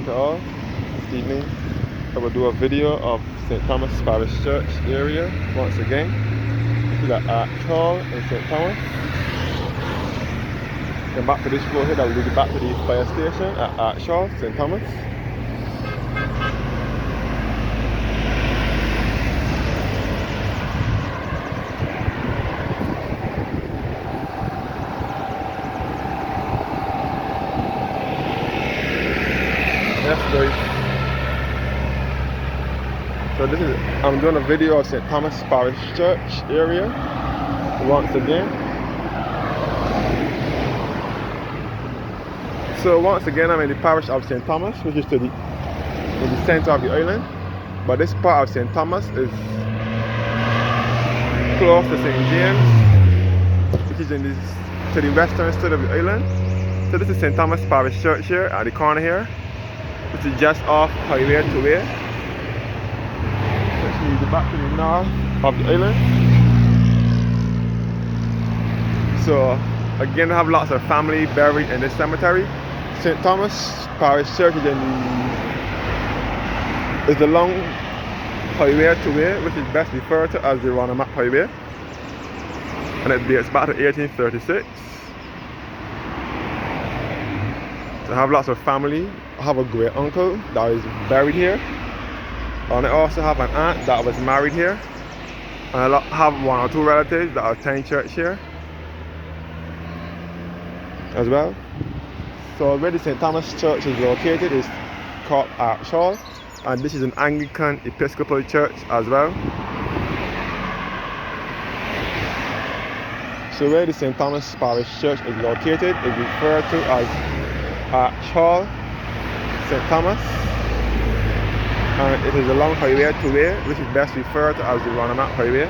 to all. This evening I will do a video of St. Thomas Parish Church area once again. This is the Arch Hall in St. Thomas. Come back to this road here that will lead you back to the fire station at Arch Hall, St. Thomas. Yes, guys. So I'm doing a video of St. Thomas Parish Church area once again. So once again I'm in the parish of St. Thomas, which is in the center of the island. But this part of St. Thomas is close to St. James, which is to the western side of the island. So this is St. Thomas Parish Church here at the corner here, which is just off highway to where. Let's move back to the north of the island. So again, I have lots of family buried in this cemetery. St. Thomas Parish Church is the long highway to where, which is best referred to as the Ronald Mapp highway, and it dates back to 1836. So I have lots of family. I have a great uncle that is buried here, and I also have an aunt that was married here, and I have one or two relatives that attend church here as well. So where the St. Thomas Church is located is called Arch Hall, and this is an Anglican Episcopal church as well. So where the St. Thomas Parish Church is located is referred to as Arch Hall, St. Thomas, and it is a long highway to where, which is best referred to as the Ronald Mapp highway.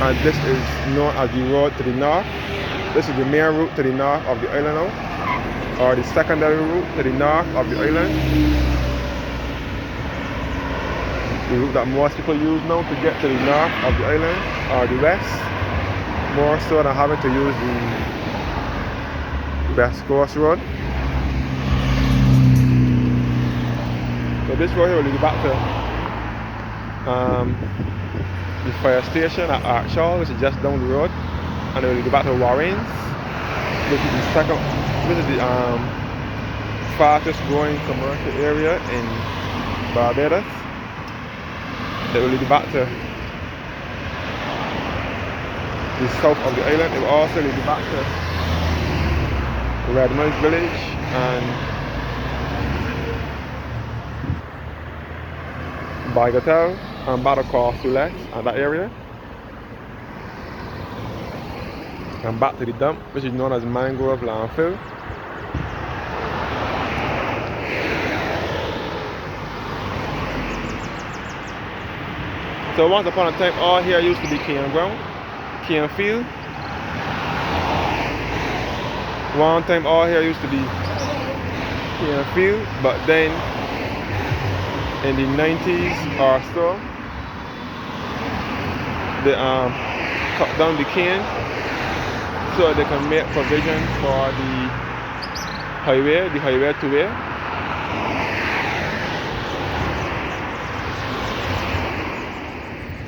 And this is known as the road to the north. This is the main route to the north of the island now, or the secondary route to the north of the island. The route that most people use now to get to the north of the island or the west, more so than having to use the West Coast Road. So this road here will lead you back to the fire station at Arch Hall, which is just down the road, and it will lead you back to Warrens, which is the fastest growing commercial area in Barbados. It will lead you back to the south of the island. It will also lead you back to Redmond's village and Bagatelle and Barbados and that area, and back to the dump, which is known as Mangrove Landfill. So once upon a time, all here used to be cane ground, cane field. One time all here used to be cane field, but then in the 90s or so, they cut down the cane so they can make provision for the highway to where.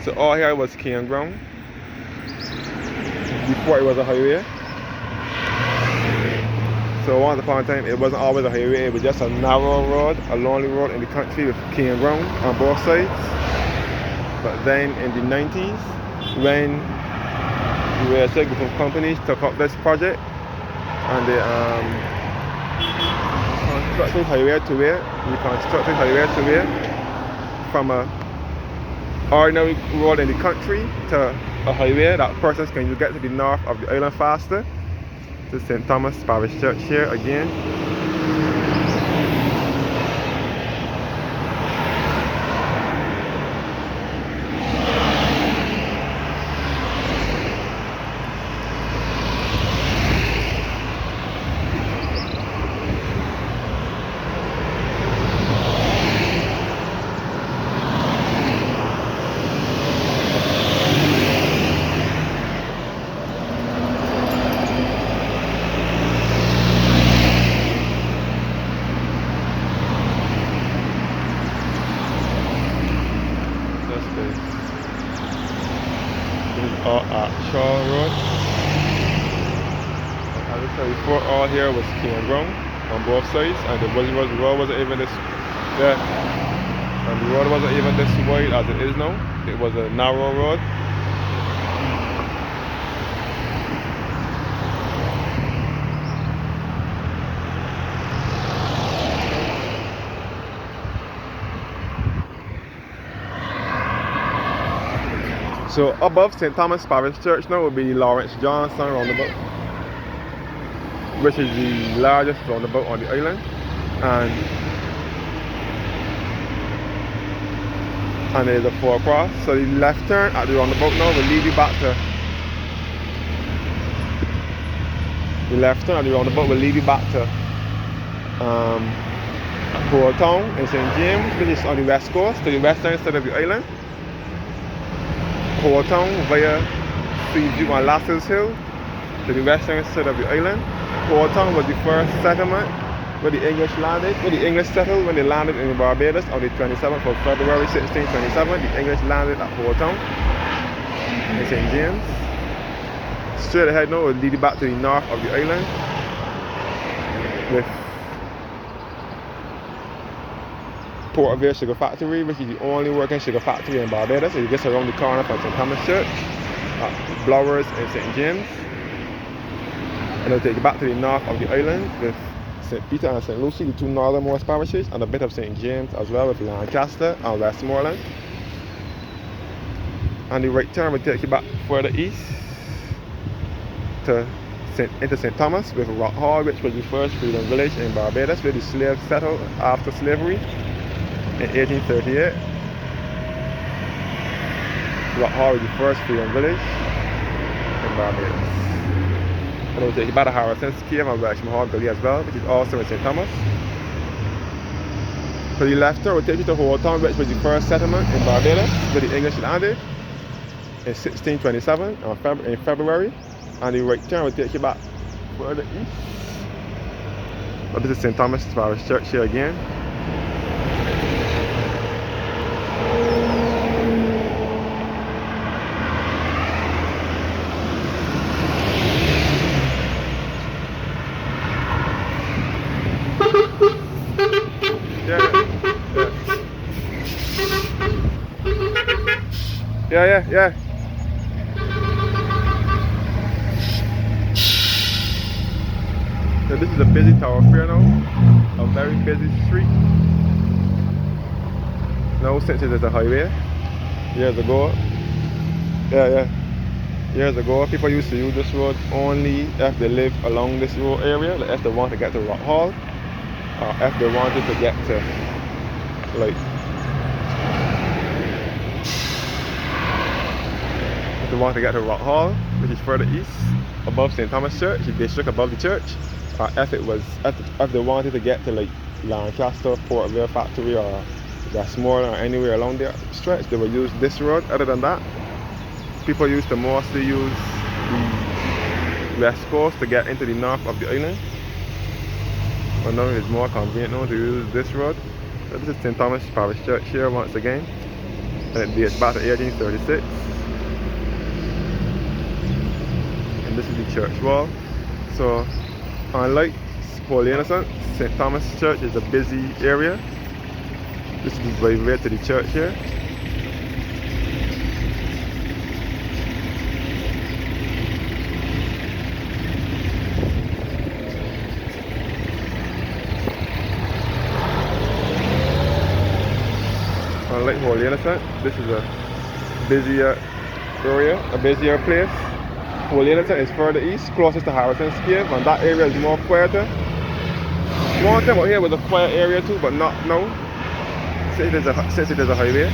So all here was cane ground before it was a highway. So once upon a time, it wasn't always a highway, it was just a narrow road, a lonely road in the country with cane ground on both sides. But then in the 90s, when the USA group of companies took up this project, and they reconstructed highway to where, from a ordinary road in the country to a highway that persons can get to the north of the island faster. To St. Thomas Parish Church here again. So before all here was cane ground on both sides, and the road wasn't even this, yeah, and the road wasn't even this wide as it is now. It was a narrow road. So above St. Thomas Parish Church now would be Lawrence Johnson roundabout, which is the largest roundabout on the island, and there's a four-cross. So the left turn at the roundabout now will lead you back to Port Town in St. James, which is on the west coast, to the western side of the island. Port Town via Seaview and Lasses Hill to the western side of the island. Port Town was the first settlement where the English landed, where the English settled when they landed in Barbados on the 27th of February 1627. The English landed at Port Town in St. James. Straight ahead now will lead you back to the north of the island with Portvale Sugar Factory, which is the only working sugar factory in Barbados. So you get around the corner from St. Thomas Church, Blowers in St. James. And it'll take you back to the north of the island with St. Peter and St. Lucy, the two northernmost parishes, and a bit of St. James as well with Lancaster and Westmoreland. And the right turn will take you back further east to into St. Thomas with Rock Hall, which was the first freedom village in Barbados, where the slaves settled after slavery in 1838. Rock Hall was the first freedom village in Barbados. And it will take you back to Harrison's Cave and Wexham Hall Gully as well, which is also in St. Thomas. So the left turn will take you to Port Town, which was the first settlement in Barbados, where the English landed in 1627 in February. And the right turn will take you back further east. But this is St. Thomas Parish Church here again. Yeah. So this is a busy thoroughfare now, a very busy street. Now since it is a highway, years ago, years ago people used to use this road only if they live along this road area, like if they want to get to Rock Hall, or if they wanted to get to like Rock Hall, which is further east above St. Thomas Church, the district above the church. If they wanted to get to like Lancaster, Portvale Factory, or Westmoreland, or anywhere along their stretch, they would use this road. Other than that, people used to mostly use the west coast to get into the north of the island. But now it's more convenient now to use this road. So this is St. Thomas Parish Church here once again, and it dates back to 1836. And this is the church wall. So unlike Paul Innocent, St. Thomas Church is a busy area. This is the driveway to the church here. Unlike Paul Innocent, this is a busier area, a busier place. Paul Innocent is further east, closest to Harrison's Cave, and that area is more quieter. One thing out here was a quiet area too, but not now, since it is a highway.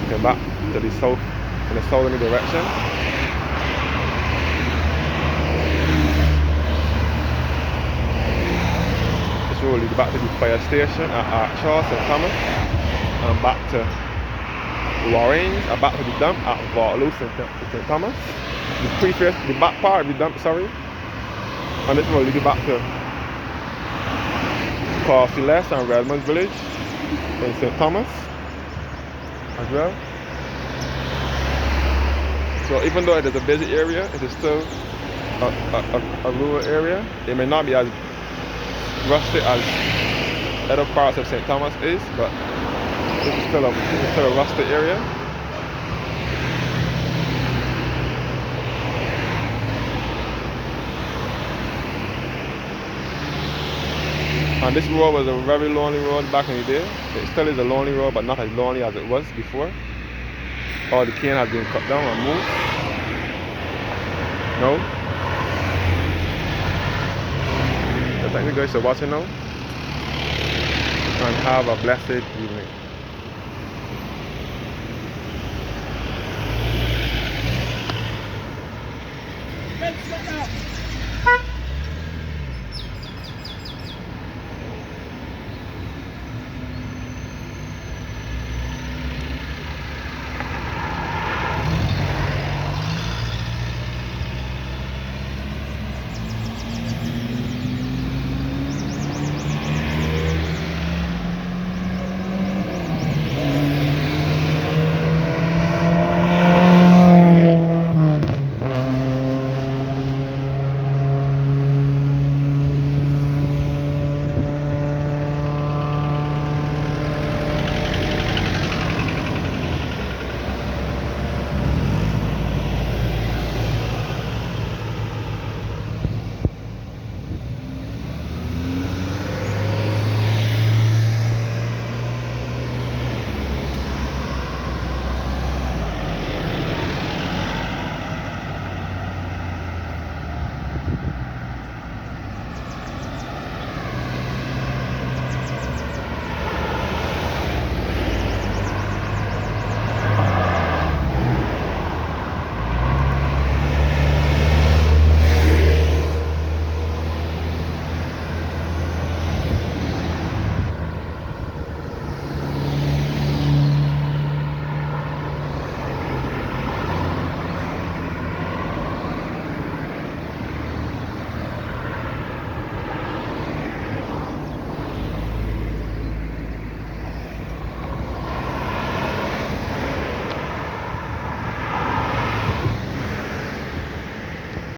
Okay, back to the south, in the southerly direction. This road leads back to the fire station at Archer, St. Thomas, and back to Warrens, and back to the dump at Portvale, St. Thomas. The back part of the dump, and this will lead you back to Portvale and Redmond Village in St. Thomas. as well. So even though it is a busy area, it is still a rural area. It may not be as rustic as other parts of St. Thomas is, but this is still a rustic area. And this road was a very lonely road back in the day. It still is a lonely road, but not as lonely as it was before. All the cane has been cut down and moved. No? So thank you guys for watching now. And have a blessed evening.